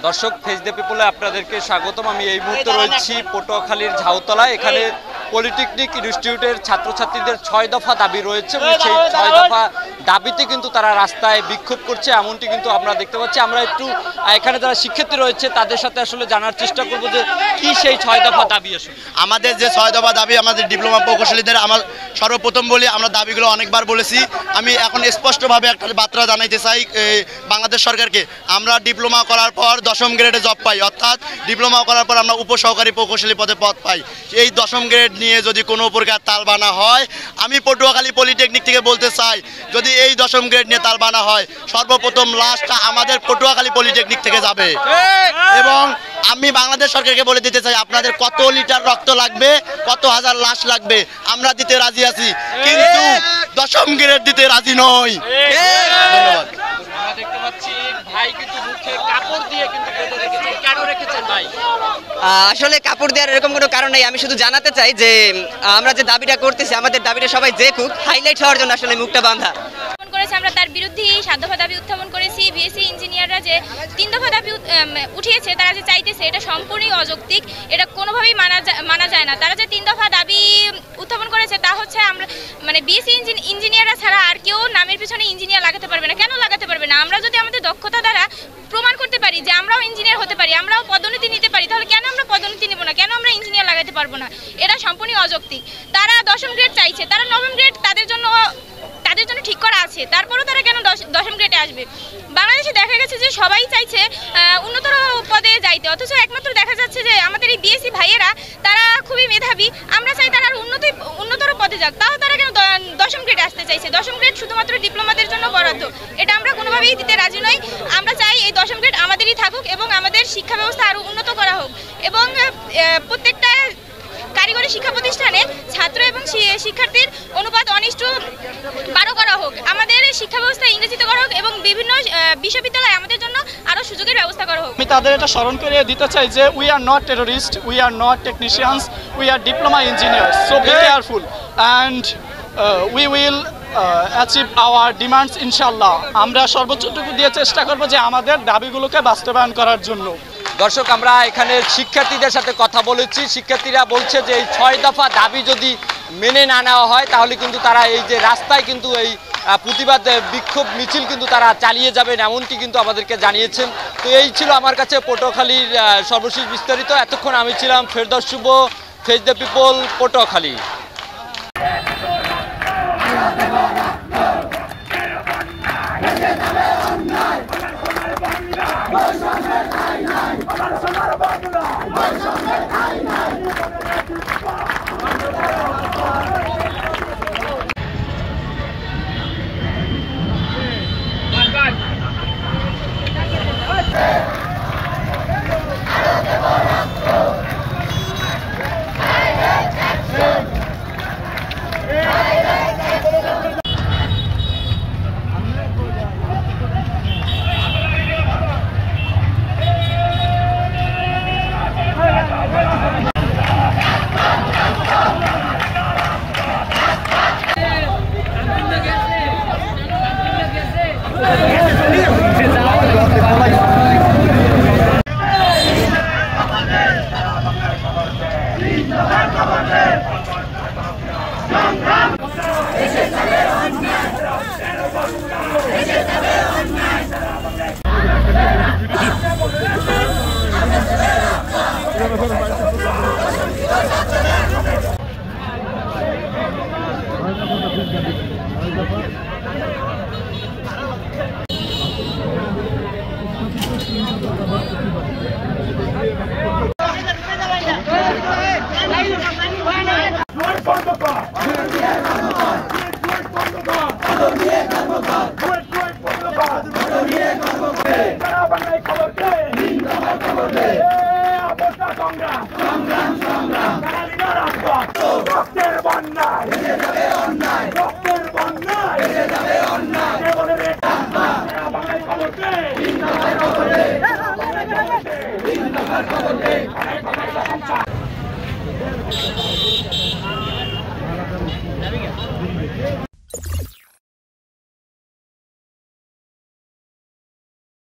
দর্শক face the পিপলে আপনাদেরকে স্বাগতম। আমি এই মুহূর্তে রয়েছি পটুয়াখালীর ঝাউতলায়। এখানে পলিটেকনিক ইনস্টিটিউটের ছাত্রছাত্রীদের 6 দফা দাবি রয়েছে এবং সেই 6 দফা দাবিতে কিন্তু তারা রাস্তায় বিক্ষোভ করছে, এমনটি কিন্তু আমরা দেখতে পাচ্ছি। আমরা একটু এখানে যারা শিক্ষার্থী রয়েছে তাদের সাথে আসলে জানার চেষ্টা করব যে কি সেই 6 দফা দাবি। আসলে আমাদের যে 6 দফা দাবি, আমাদের ডিপ্লোমা প্রকৌশলীদের আমার সর্বপ্রথম বলি, আমরা দাবিগুলো অনেকবার বলেছি। আমি এখন স্পষ্টভাবে একটা বার্তা জানাইতে চাই বাংলাদেশ সরকারকে। আমরা ডিপ্লোমা করার পর 10ম গ্রেডে জব পাই, অর্থাৎ ডিপ্লোমা করার পর আমরা উপসহকারী প্রকৌশলী পদে পদ পাই। এই 10ম গ্রেড নিয়ে যদি কোনো প্রকার তালবানা হয়, আমি পটুয়াখালী পলিটেকনিক থেকে বলতে চাই, যদি এই 10ম গ্রেড নিয়ে তালবানা হয়, সর্বপ্রথম লাশটা আমাদের পটুয়াখালী পলিটেকনিক থেকে যাবে। এবং আমি বাংলাদেশ সরকারকে বলে দিতে চাই, আপনাদের কত লিটার রক্ত লাগবে, কত হাজার লাশ লাগবে, আমরা দিতে রাজি আছি, কিন্তু 10ম গ্রেড দিতে রাজি নই। ধন্যবাদ। দেখতে পাচ্ছি ভাই কিন্তু মুখে কাপড় দিয়ে কিন্তু বেঁধে রেখেছেন, কেন রেখেছেন ভাই? আসলে কাপড় দেওয়ার এরকম কোনো কারণ নেই। আমি শুধু জানাতে চাই যে আমরা যে দাবিটা করতেছি, আমাদের দাবিটা সবাই দেখুক, হাইলাইট হওয়ার জন্য আসলে মুখটা বাঁধা করেছে। আমরা তার বিরুদ্ধে 7 দফা দাবি উত্থাপন করেছি। বিএসসি ইঞ্জিনিয়াররা যে 3 দফা দাবি উঠিয়েছে, তারা যে চাইতেছে, এটা সম্পূর্ণই অযৌক্তিক, এটা কোনোভাবেই মানা যায় না। তারা যে 3 দফা দাবি উত্থাপন করেছে তা হচ্ছে আমরা মানে বিএসসি ইঞ্জিনিয়াররা ছাড়া আর কেউ নামের পিছনে ইঞ্জিনিয়ার লাগাতে পারবে না। কেন লাগাতে পারবে না? আমরা যদি আমাদের দক্ষতা দ্বারা প্রমাণ করতে পারি যে আমরাও ইঞ্জিনিয়ার হতে পারি, আমরাও পদোন্নতি নিতে পারি, তাহলে কেন আমরা পদোন্নতি নিব না? কেন আমরা ইঞ্জিনিয়ার লাগাতে পারবো না? এটা সম্পূর্ণই অযৌক্তিক। তারা 10ম গ্রেড চাইছে, তারা 9ম গ্রেড তাদের জন্য ঠিক করা আছে, তারপরও তারা কেন 10ম গ্রেডে আসবে? বাংলাদেশে দেখা গেছে যে সবাই চাইছে উন্নতর পদে যাইতে, অথচ একমাত্র দেখা যাচ্ছে যে আমাদের এই বিএসসি ভাইয়েরা তারা খুবই মেধাবী, আমরা চাই তারা উন্নতর পদে যাক, তাও তারা কেন 10ম গ্রেডে আসতে চাইছে? 10ম গ্রেড শুধুমাত্র ডিপ্লোমাদের জন্য বরাদ্দ, এটা আমরা কোনোভাবেই দিতে রাজি নই। আমরা চাই এই 10ম গ্রেড আমাদেরই থাকুক এবং আমাদের শিক্ষা ব্যবস্থা আরও উন্নত করা হোক এবং প্রত্যেকটা কারিগরি শিক্ষা প্রতিষ্ঠানে ছাত্র এবং শিক্ষার্থীর অনুপাত 1:12 করা হোক, আমাদের শিক্ষা ব্যবস্থা ইংরেজিতে করা হোক এবং বিভিন্ন বিশ্ববিদ্যালয়ে আমাদের জন্য আরও সুযোগের ব্যবস্থা করা হোক। আমি তাদের এটা স্মরণ করিয়ে দিতে চাই যে we are not terrorist, we are not technicians, we are diploma engineers, so be careful and we will achieve hour demands ইনশাল্লাহ। আমরা সর্বোচ্চটুকু দিয়ে চেষ্টা করব যে আমাদের দাবিগুলোকে বাস্তবায়ন করার জন্য। দর্শক, আমরা এখানে শিক্ষার্থীদের সাথে কথা বলেছি। শিক্ষার্থীরা বলছে যে এই 6 দফা দাবি যদি মেনে না নেওয়া হয়, তাহলে কিন্তু তারা এই যে রাস্তায় কিন্তু এই প্রতিবাদ বিক্ষোভ মিছিল কিন্তু তারা চালিয়ে যাবেন, এমনটি কিন্তু আমাদেরকে জানিয়েছেন। তো এই ছিল আমার কাছে পটুয়াখালীর সর্বশেষ বিস্তারিত। এতক্ষণ আমি ছিলাম ফেরদৌস শুভ, ফেস দ্য পিপল, পটুয়াখালী।